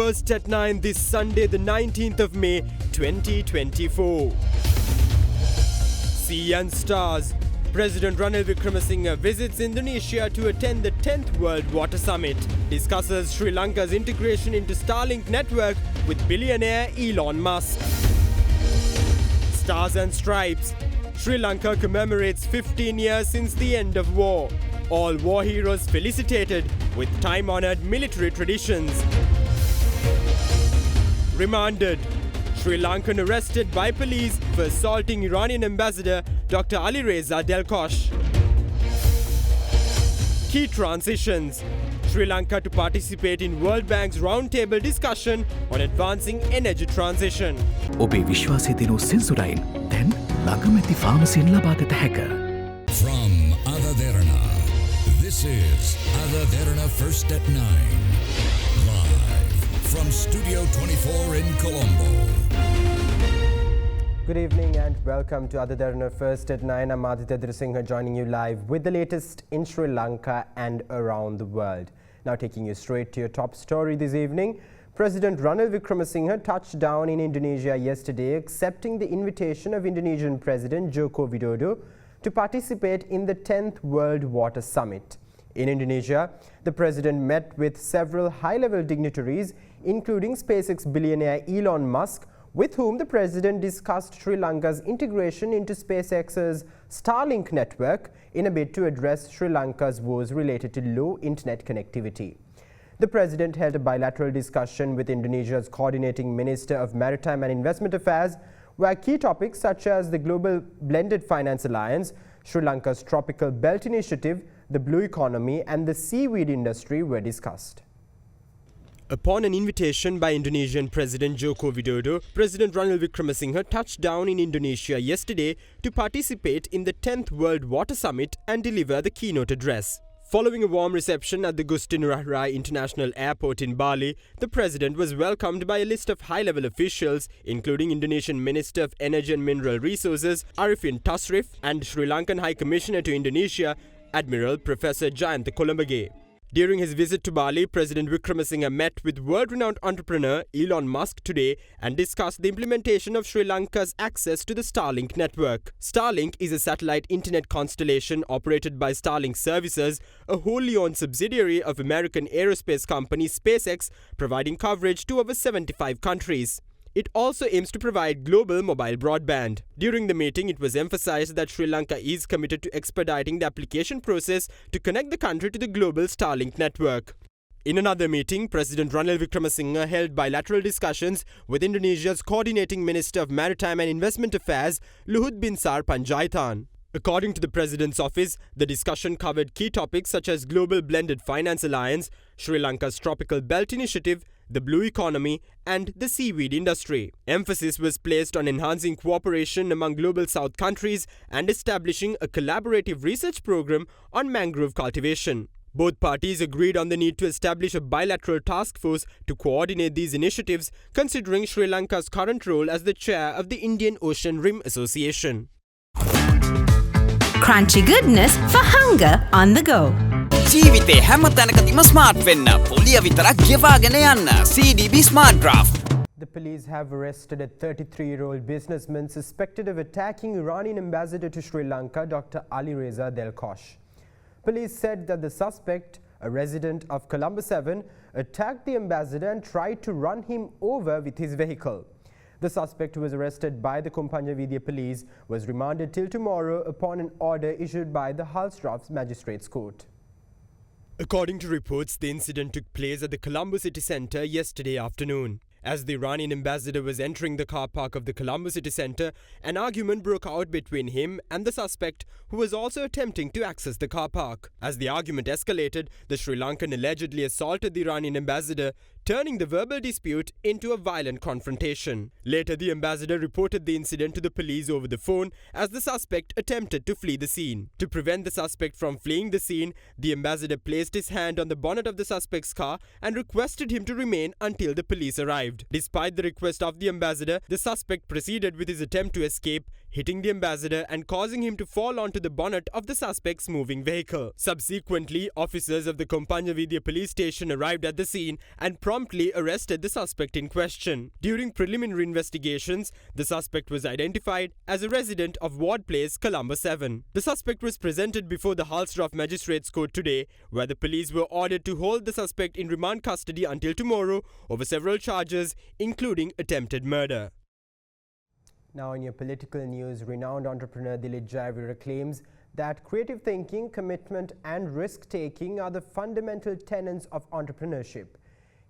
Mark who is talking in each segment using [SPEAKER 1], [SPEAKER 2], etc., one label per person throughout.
[SPEAKER 1] First at 9 this Sunday, the 19th of May, 2024. Sea and Stars. President Ranil Wickremesinghe visits Indonesia to attend the 10th World Water Summit. Discusses Sri Lanka's integration into Starlink network with billionaire Elon Musk. Stars and Stripes. Sri Lanka commemorates 15 years since the end of war. All war heroes felicitated with time-honored military traditions. Remanded. Sri Lankan arrested by police for assaulting Iranian ambassador Dr. Alireza Delkosh. Key transitions. Sri Lanka to participate in World Bank's roundtable discussion on advancing energy transition.
[SPEAKER 2] ඔබේ විශ්වාසය දෙනු සෙන්සුරයින් දැන් ළඟමැති ෆාමසියෙන් ලබා ගත හැක.
[SPEAKER 3] From Derana, this is Derana First at 9. Live from Studio 24 in Colombo.
[SPEAKER 1] Good evening and welcome to Derana First at 9. I'm Derana joining you live with the latest in Sri Lanka and around the world. Now taking you straight to your top story this evening. President Ranil Wickremesinghe touched down in Indonesia yesterday, accepting the invitation of Indonesian President Joko Widodo to participate in the 10th World Water Summit. In Indonesia, the president met with several high-level dignitaries, including SpaceX billionaire Elon Musk, with whom the president discussed Sri Lanka's integration into SpaceX's Starlink network in a bid to address Sri Lanka's woes related to low internet connectivity. The president held a bilateral discussion with Indonesia's coordinating Minister of Maritime and Investment Affairs, where key topics such as the Global Blended Finance Alliance, Sri Lanka's Tropical Belt Initiative, the blue economy and the seaweed industry were discussed. Upon an invitation by Indonesian President Joko Widodo, President Ranil Wickremesinghe touched down in Indonesia yesterday to participate in the 10th World Water Summit and deliver the keynote address. Following a warm reception at the Gusti Ngurah Rai International Airport in Bali, the president was welcomed by a list of high-level officials, including Indonesian Minister of Energy and Mineral Resources Arifin Tasrif and Sri Lankan High Commissioner to Indonesia, Admiral Professor Jayantha Colombage. During his visit to Bali, President Wickremesinghe met with world-renowned entrepreneur Elon Musk today and discussed the implementation of Sri Lanka's access to the Starlink network. Starlink is a satellite internet constellation operated by Starlink Services, a wholly owned subsidiary of American aerospace company SpaceX, providing coverage to over 75 countries. It also aims to provide global mobile broadband. During the meeting, it was emphasized that Sri Lanka is committed to expediting the application process to connect the country to the global Starlink network. In another meeting, President Ranil Wickremesinghe held bilateral discussions with Indonesia's coordinating Minister of Maritime and Investment Affairs, Luhut Binsar Panjaitan. According to the President's office, the discussion covered key topics such as Global Blended Finance Alliance, Sri Lanka's Tropical Belt Initiative, the blue economy, and the seaweed industry. Emphasis was placed on enhancing cooperation among Global South countries and establishing a collaborative research program on mangrove cultivation. Both parties agreed on the need to establish a bilateral task force to coordinate these initiatives, considering Sri Lanka's current role as the chair of the Indian Ocean Rim Association.
[SPEAKER 4] Crunchy goodness for hunger on the go.
[SPEAKER 5] ජීවිතේ හැම තැනකදීම smart වෙන්න පොලිය විතරක් ගෙවාගෙන යන්න CDB Smart Draft.
[SPEAKER 1] The police have arrested a 33-year-old businessman suspected of attacking Iranian ambassador to Sri Lanka, Dr. Alireza Delkosh. Police said that the suspect, a resident of Colombo 7, attacked the ambassador and tried to run him over with his vehicle. The suspect, who was arrested by the Kompania Vidya police, was remanded till tomorrow upon an order issued by the Halsdorf Magistrates Court. According to reports, the incident took place at the Colombo city centre yesterday afternoon. As the Iranian ambassador was entering the car park of the Colombo city centre, an argument broke out between him and the suspect, who was also attempting to access the car park. As the argument escalated, the Sri Lankan allegedly assaulted the Iranian ambassador, turning the verbal dispute into a violent confrontation. Later, the ambassador reported the incident to the police over the phone as the suspect attempted to flee the scene. To prevent the suspect from fleeing the scene, the ambassador placed his hand on the bonnet of the suspect's car and requested him to remain until the police arrived. Despite the request of the ambassador, the suspect proceeded with his attempt to escape, hitting the ambassador and causing him to fall onto the bonnet of the suspect's moving vehicle. Subsequently, officers of the Kompanyavidya police station arrived at the scene and promptly arrested the suspect in question. During preliminary investigations, the suspect was identified as a resident of Ward Place, Colombo 7. The suspect was presented before the Halsdorf Magistrates Court today, where the police were ordered to hold the suspect in remand custody until tomorrow over several charges, including attempted murder. Now in your political news, renowned entrepreneur Dilip Jayavira claims that creative thinking, commitment and risk-taking are the fundamental tenets of entrepreneurship.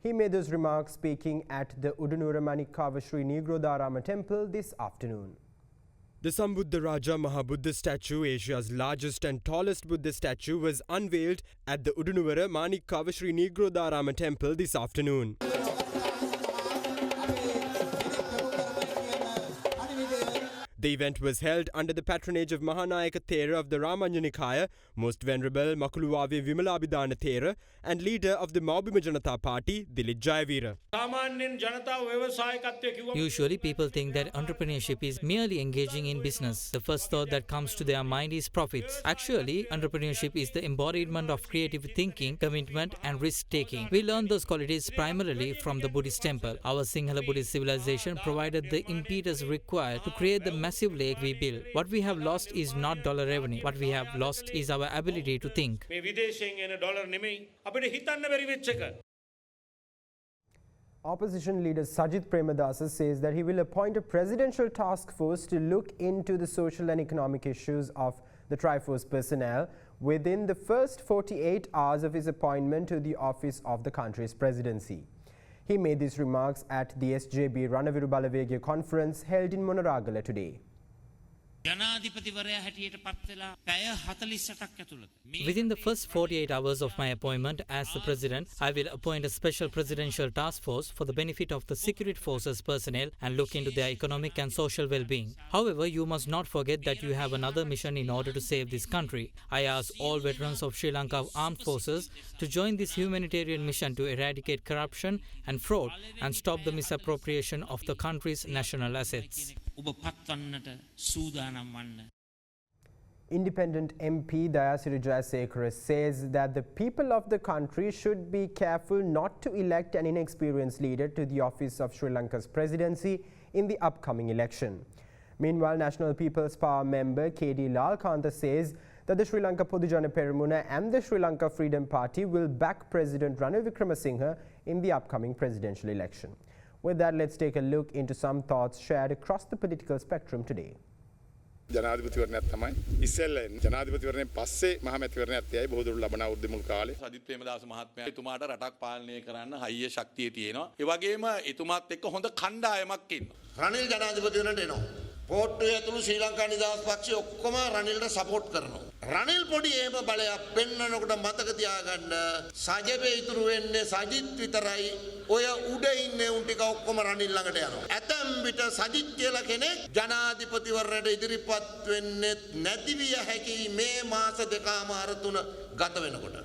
[SPEAKER 1] He made those remarks speaking at the Udunura Manikkava Sri Nigrodharama temple this afternoon. The Sambuddha Raja Mahabuddha statue, Asia's largest and tallest Buddha statue, was unveiled at the Udunura Manikkava Sri Nigrodharama temple this afternoon. The event was held under the patronage of Mahanayaka Thera of the Ramanya Nikaya, Most Venerable Makuluwave Vimalabhidana Thera, and leader of the Maubima Janata Party, Dilip Jayavira.
[SPEAKER 6] Usually people think that entrepreneurship is merely engaging in business. The first thought that comes to their mind is profits. Actually, entrepreneurship is the embodiment of creative thinking, commitment and risk-taking. We learn those qualities primarily from the Buddhist temple. Our Sinhala Buddhist civilization provided the impetus required to create the massive lake we built. What we have lost is not dollar revenue. What we have lost is our ability to think.
[SPEAKER 1] Opposition leader Sajith Premadasa says that he will appoint a presidential task force to look into the social and economic issues of the Triforce personnel within the first 48 hours of his appointment to the office of the country's presidency. He made these remarks at the SJB Ranaviru Balavegya conference held in Monaragala today.
[SPEAKER 6] Within the first 48 hours of my appointment as the President, I will appoint a special presidential task force for the benefit of the security forces personnel and look into their economic and social well-being. However, you must not forget that you have another mission in order to save this country. I ask all veterans of Sri Lanka Armed Forces to join this humanitarian mission to eradicate corruption and fraud and stop the misappropriation of the country's national assets.
[SPEAKER 1] Independent MP Dayasiri Jayasekara says that the people of the country should be careful not to elect an inexperienced leader to the office of Sri Lanka's presidency in the upcoming election. Meanwhile, National People's Power member K.D. Lalkantha says that the Sri Lanka Podujana Peramuna and the Sri Lanka Freedom Party will back President Ranil Wickremesinghe in the upcoming presidential election. With that, let's take a look into some thoughts shared across the political spectrum today.
[SPEAKER 7] ජනාධිපතිවරණයක් තමයි ඉස්සෙල්ලා ජනාධිපතිවරණයෙන් පස්සේ මහමැතිවරණයක් තියයි බොහෝ දුරට ලබන අවුරුදු මුල් කාලේ සජිත් ප්‍රේමදාස මහත්මයා එතුමාට රටක් පාලනය කරන්න හයිය ශක්තිය තියෙනවා. ඒ වගේම එතුමාත් එක්ක හොඳ කණ්ඩායමක් ඉන්නවා. රනිල් ජනාධිපති වෙනට එනවා. පොට්ටුවේ ඇතුළු ශ්‍රී ලංකා නිදහස් පක්ෂය ඔක්කොම රනිල්ට සපෝට් කරනවා. රනිල් පොඩි ඒම බලයක් පෙන්නනකොට මතක තියාගන්න සජිපේ ඉතුරු වෙන්නේ සජිත් විතරයි. ඔය උඩ ඉන්නේ උන් ටික ඔක්කොම රනිල් ළඟට යනවා. ඇතැම් විට සජිත් කියලා කෙනෙක් ජනාධිපතිවරණයට ඉදිරිපත් වෙන්නේ නැති විය හැකි මේ මාස දෙකමාර තුන ගත වෙනකොට.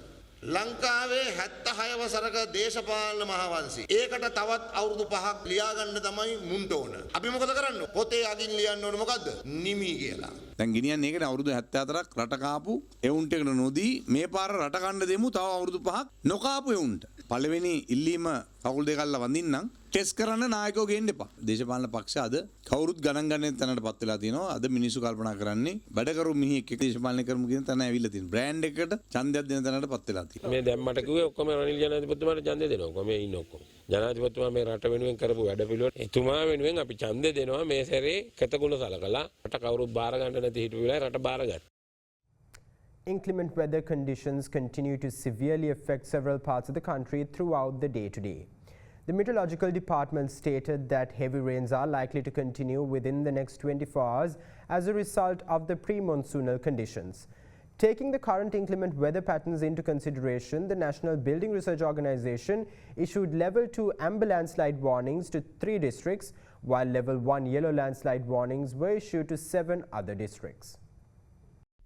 [SPEAKER 7] ලංකාවේ 76 වසරක දේශපාලන මහවංශي. ඒකට තවත් අවුරුදු 5ක් ලියා ගන්න තමයි මුන්ට ඕන. අපි මොකද කරන්නේ? පොතේ අගින් ලියන්න ඕන මොකද්ද? නිමි කියලා. දැන් ගෙනියන්නේ ඒකට අවුරුදු 74ක් රට කාපු එවුන්ට එකට නොදී මේ පාර රට කන්න දෙමු තව අවුරුදු 5ක් නොකාපු එවුන්ට. පළවෙනි ඉල්ලීම කකුල් දෙකල්ලා වඳින්නම් ටෙස්ට් කරන්න නායකයෝ ගේන්න එපා. දේශපාලන පක්ෂ අද කවුරුත් ගණන් ගන්න තැනටපත් වෙලා තියෙනවා. අද මිනිස්සු කල්පනා කරන්නේ වැඩකරු මිනිහෙක් එක්ක දේශපාලනය කරමු කියන තැන ඇවිල්ලා තියෙනවා. බ්‍රෑන්ඩ් එකකට ඡන්දයක් දෙන තැනටපත් වෙලා තියෙනවා.
[SPEAKER 8] මේ දැන් මට කිව්වේ ඔක්කොම රනිල් ජනාධිපතිතුමාට ඡන්දය දෙනවා. ඔක්කොම මේ ඉන්න ඔක්කොම. ජනාධිපතිතුමා මේ රට වෙනුවෙන් කරපු වැඩ පිළිවෙල එතුමා වෙනුවෙන් අපි ඡන්දය දෙනවා. මේ සැරේ කතගුණ සලකලා රට කවුරුත් බාර ගන්න නැති හිටපු වෙලාවේ රට බාර ගන්න.
[SPEAKER 1] Inclement weather conditions continue to severely affect several parts of the country throughout the day today. The Meteorological Department stated that heavy rains are likely to continue within the next 24 hours as a result of the pre-monsoonal conditions. Taking the current inclement weather patterns into consideration, the National Building Research Organization issued Level 2 amber landslide warnings to 3 districts, while Level 1 yellow landslide warnings were issued to 7 other districts.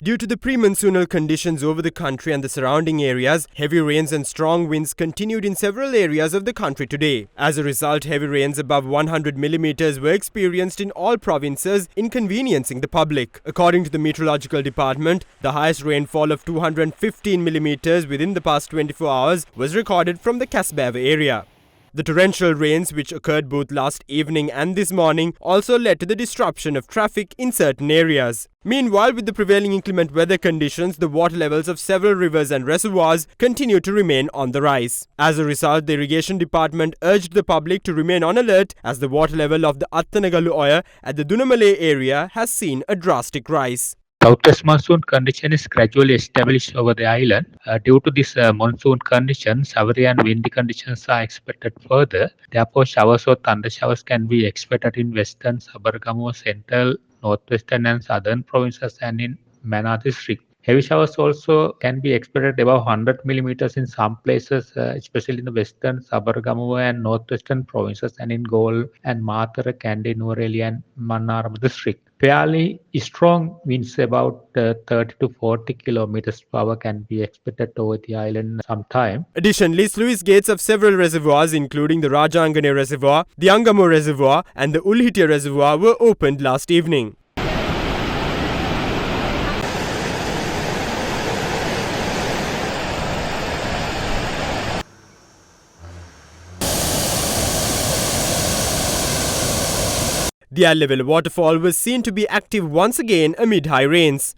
[SPEAKER 1] Due to the pre-monsoonal conditions over the country and the surrounding areas, heavy rains and strong winds continued in several areas of the country today. As a result, heavy rains above 100 millimeters were experienced in all provinces, inconveniencing the public. According to the Meteorological Department, the highest rainfall of 215 millimeters within the past 24 hours was recorded from the Kasbah area. The torrential rains, which occurred both last evening and this morning, also led to the disruption of traffic in certain areas. Meanwhile, with the prevailing inclement weather conditions, the water levels of several rivers and reservoirs continue to remain on the rise. As a result, the Irrigation Department urged the public to remain on alert as the water level of the Attanagalu Oya at the Dunamale area has seen a drastic rise.
[SPEAKER 9] Southwest monsoon condition is gradually established over the island. Due to this monsoon condition, showery and windy conditions are expected further. Therefore, showers or thunder showers can be expected in western, Sabaragamuwa, central, northwestern and southern provinces and in Mannar district. Heavy showers also can be expected above 100 millimeters in some places, especially in the western, Sabaragamuwa and northwestern provinces and in Galle and Mathura, Kandy, Nuwara and Mannar district. Fairly strong winds about 30 to 40 kilometers per hour can be expected over the island sometime.
[SPEAKER 1] Additionally, sluice gates of several reservoirs including the Rajangane Reservoir, the Angamo Reservoir and the Ulhitia Reservoir were opened last evening. The eye-level waterfall was seen to be active once again amid high rains.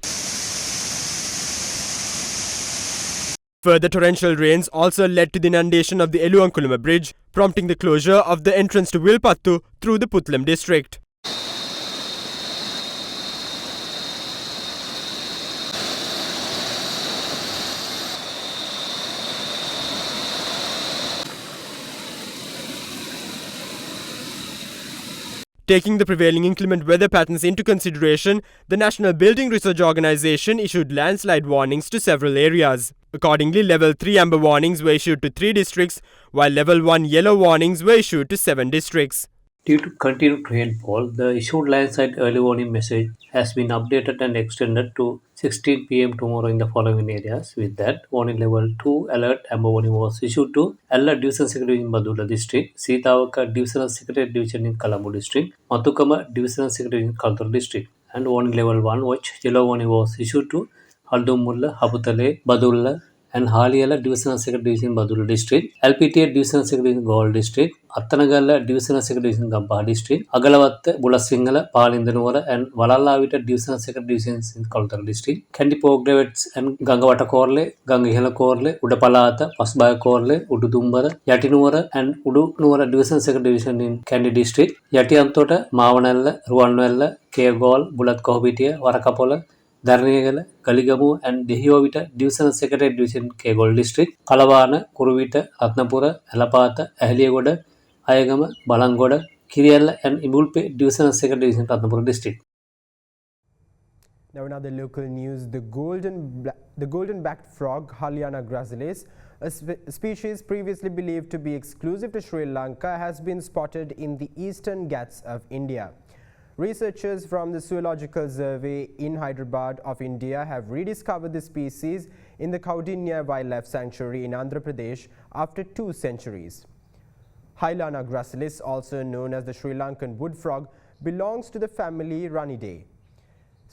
[SPEAKER 1] Further torrential rains also led to the inundation of the Eluankuluma bridge, prompting the closure of the entrance to Wilpattu through the Puttlam district. Taking the prevailing inclement weather patterns into consideration, the National Building Research Organisation issued landslide warnings to several areas. Accordingly, Level 3 amber warnings were issued to 3 districts, while Level 1 yellow warnings were issued to 7 districts.
[SPEAKER 10] Due to continued rainfall, the issued landslide early warning message has been updated and extended to 16 p.m. tomorrow in the following areas. With that, warning level 2 alert amber warning was issued to Ella Division Secretary in Badula District, Sitawaka Divisional Secretary Division in Colombo District, Matukama Divisional Secretary in Kaltur District, and warning level 1 watch yellow warning was issued to Haldumulla, Habutale, Badulla, and Haliala Divisional Secretary in Badula District, LPTA Divisional Secretary in Galle District, Attanagala Divisional Secretary in Gampaha District, Agalawatta, Bulasingala, Palindanura, and Valalavita Divisional Secretary in Kaltar District, Kandi Pogravets and Gangawata Korle, Gangihela Korle, Udapalata, Pasbaya Korle, Ududumbara, Yatinura, and Udunura Divisional Secretary in Kandi District, Yatiantota, Mavanella, Ruanella, Kegol, Bulat Kohobitia, Varakapola, Darnegala, Kaligamu and Dehiovita Divisional Secretary Division Kegol District, Kalavana, Kuruvita, Ratnapura, Alapata, Ahliagoda, Ayagama, Balangoda, Kiriella and Imulpe Divisional Secretary Division Ratnapura District.
[SPEAKER 1] Now in other local news, the golden-backed frog Haliana gracilis, a species previously believed to be exclusive to Sri Lanka, has been spotted in the eastern Ghats of India. Researchers from the Zoological Survey in Hyderabad of India have rediscovered the species in the Kaudinya Wildlife Sanctuary in Andhra Pradesh after 2 centuries. Haliana gracilis, also known as the Sri Lankan wood frog, belongs to the family Ranidae.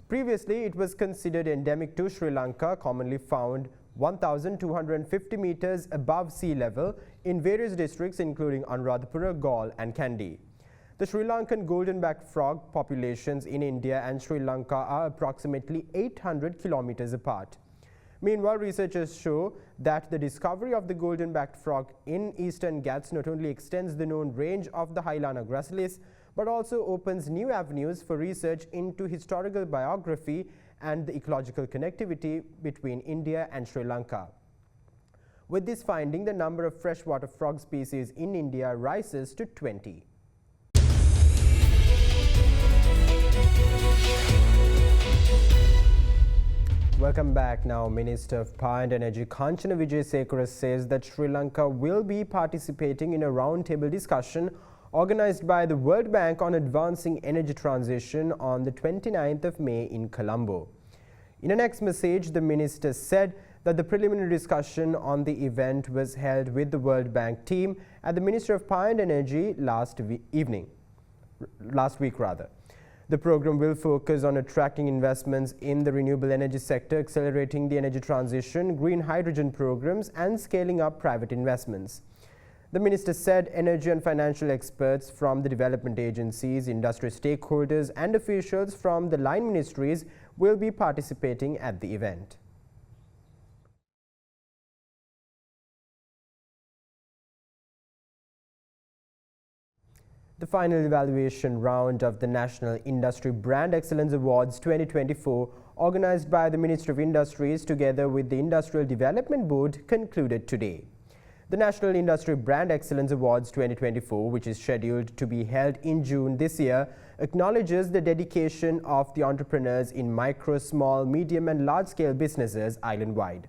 [SPEAKER 1] Previously, it was considered endemic to Sri Lanka, commonly found 1,250 meters above sea level in various districts including Anuradhapura, Galle and Kandy. The Sri Lankan golden-backed frog populations in India and Sri Lanka are approximately 800 kilometers apart. Meanwhile, researchers show that the discovery of the golden-backed frog in eastern Ghats not only extends the known range of the Haliana gracilis, but also opens new avenues for research into historical biography and the ecological connectivity between India and Sri Lanka. With this finding, the number of freshwater frog species in India rises to 20. Welcome back. Now, Minister of Power and Energy Kanchana Wijesekara says that Sri Lanka will be participating in a roundtable discussion organized by the World Bank on advancing energy transition on the 29th of May in Colombo. In a next message, the minister said that the preliminary discussion on the event was held with the World Bank team at the Ministry of Power and Energy last week. The program will focus on attracting investments in the renewable energy sector, accelerating the energy transition, green hydrogen programs, and scaling up private investments. The minister said energy and financial experts from the development agencies, industry stakeholders, and officials from the line ministries will be participating at the event. The final evaluation round of the National Industry Brand Excellence Awards 2024, organized by the Ministry of Industries together with the Industrial Development Board, concluded today. The National Industry Brand Excellence Awards 2024, which is scheduled to be held in June this year, acknowledges the dedication of the entrepreneurs in micro, small, medium and large-scale businesses island-wide.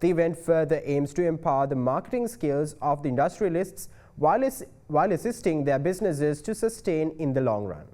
[SPEAKER 1] The event further aims to empower the marketing skills of the industrialists while assisting their businesses to sustain in the long run.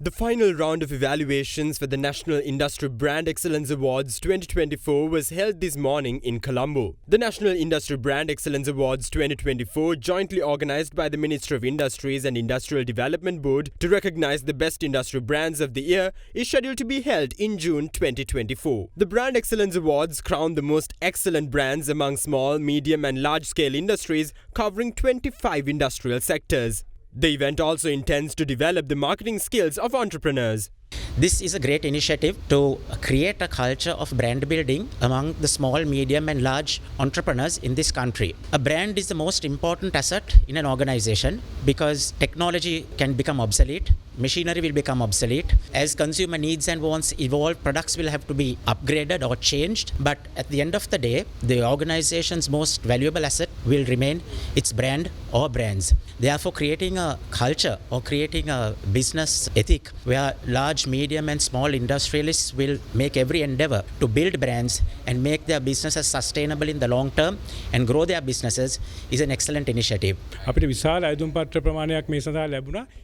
[SPEAKER 11] The final round of evaluations for the National Industry Brand Excellence Awards 2024 was held this morning in Colombo. The National Industry Brand Excellence Awards 2024, jointly organized by the Ministry of Industries and Industrial Development Board to recognize the best industry brands of the year, is scheduled to be held in June 2024. The Brand Excellence Awards crown the most excellent brands among small, medium and large-scale industries covering 25 industrial sectors. The event also intends to develop the marketing skills of entrepreneurs.
[SPEAKER 12] This is a great initiative to create a culture of brand building among the small, medium and large entrepreneurs in this country. A brand is the most important asset in an organization because technology can become obsolete, machinery will become obsolete. As consumer needs and wants evolve, products will have to be upgraded or changed. But at the end of the day, the organization's most valuable asset will remain its brand or brands. Therefore, creating a culture or creating a business ethic where large, medium and small industrialists will make every endeavor to build brands and make their businesses sustainable in the long term and grow their businesses is an excellent initiative.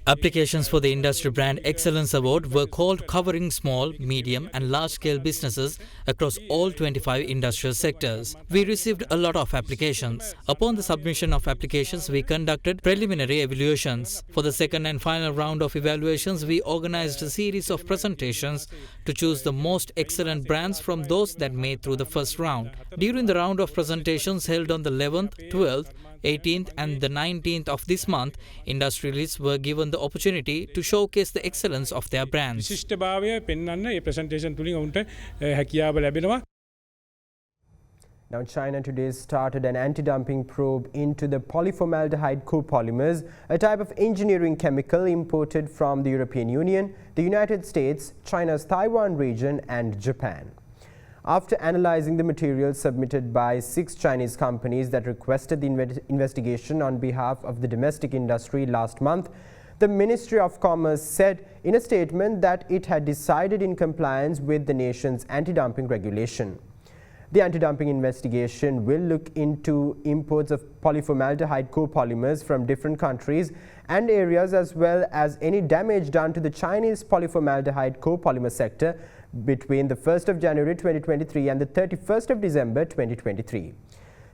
[SPEAKER 6] Applications for the Industry Brand Excellence Award were called covering small, medium and large-scale businesses across all 25 industrial sectors. We received a lot of applications. Upon the submission of applications, we conducted preliminary evaluations. For the second and final round of evaluations, we organized a series of presentations to choose the most excellent brands from those that made through the first round. During the round of presentations held on the 11th, 12th, 18th and the 19th of this month, industrialists were given the opportunity to showcase the excellence of their brands.
[SPEAKER 1] Now, China today started an anti-dumping probe into the polyformaldehyde copolymers, a type of engineering chemical imported from the European Union, the United States, China's Taiwan region and Japan. After analyzing the materials submitted by 6 Chinese companies that requested the investigation on behalf of the domestic industry last month, the Ministry of Commerce said in a statement that it had decided in compliance with the nation's anti-dumping regulation. The anti-dumping investigation will look into imports of polyformaldehyde copolymers from different countries and areas, as well as any damage done to the Chinese polyformaldehyde copolymer sector between the 1st of January 2023 and the 31st of December 2023.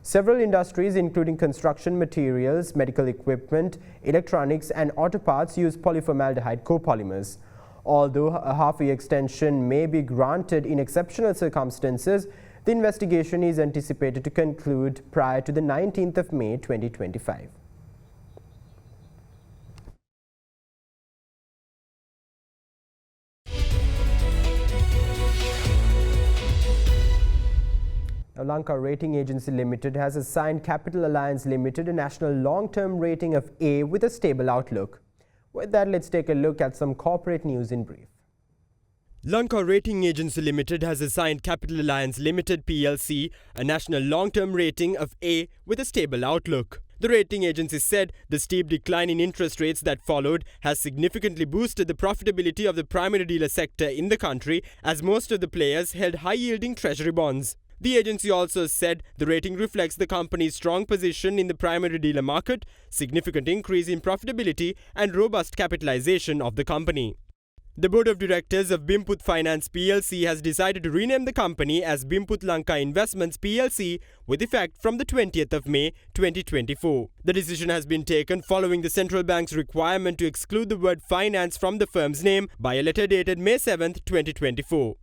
[SPEAKER 1] Several industries, including construction materials, medical equipment, electronics and auto parts, use polyformaldehyde copolymers. Although a half-year extension may be granted in exceptional circumstances, the investigation is anticipated to conclude prior to the 19th of May 2025. Now, Lanka Rating Agency Limited has assigned Capital Alliance Limited a national long-term rating of A with a stable outlook. With that, let's take a look at some corporate news in brief.
[SPEAKER 11] Lanka Rating Agency Limited has assigned Capital Alliance Limited PLC a national long-term rating of A with a stable outlook. The rating agency said the steep decline in interest rates that followed has significantly boosted the profitability of the primary dealer sector in the country, as most of the players held high-yielding treasury bonds. The agency also said the rating reflects the company's strong position in the primary dealer market, significant increase in profitability and robust capitalization of the company. The board of directors of Bimput Finance PLC has decided to rename the company as Bimput Lanka Investments PLC with effect from the 20th of May 2024. The decision has been taken following the central bank's requirement to exclude the word finance from the firm's name by a letter dated May 7, 2024.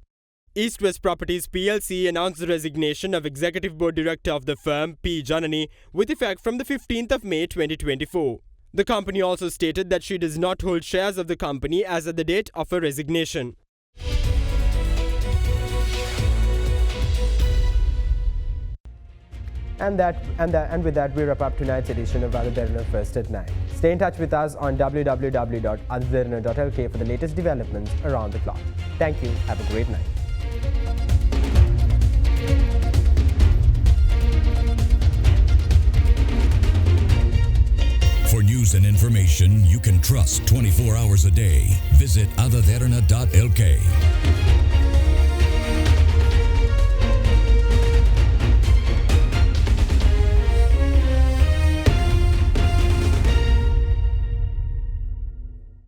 [SPEAKER 11] East West Properties PLC announced the resignation of Executive Board Director of the firm, P. Janani, with effect from the 15th of May 2024. The company also stated that she does not hold shares of the company as at the date of her resignation.
[SPEAKER 1] And with that, we wrap up tonight's edition of Ada Derana First at 9. Stay in touch with us on www.adaderana.lk for the latest developments around the clock. Thank you. Have a great night.
[SPEAKER 3] For news and information you can trust 24 hours a day, visit adaderana.lk.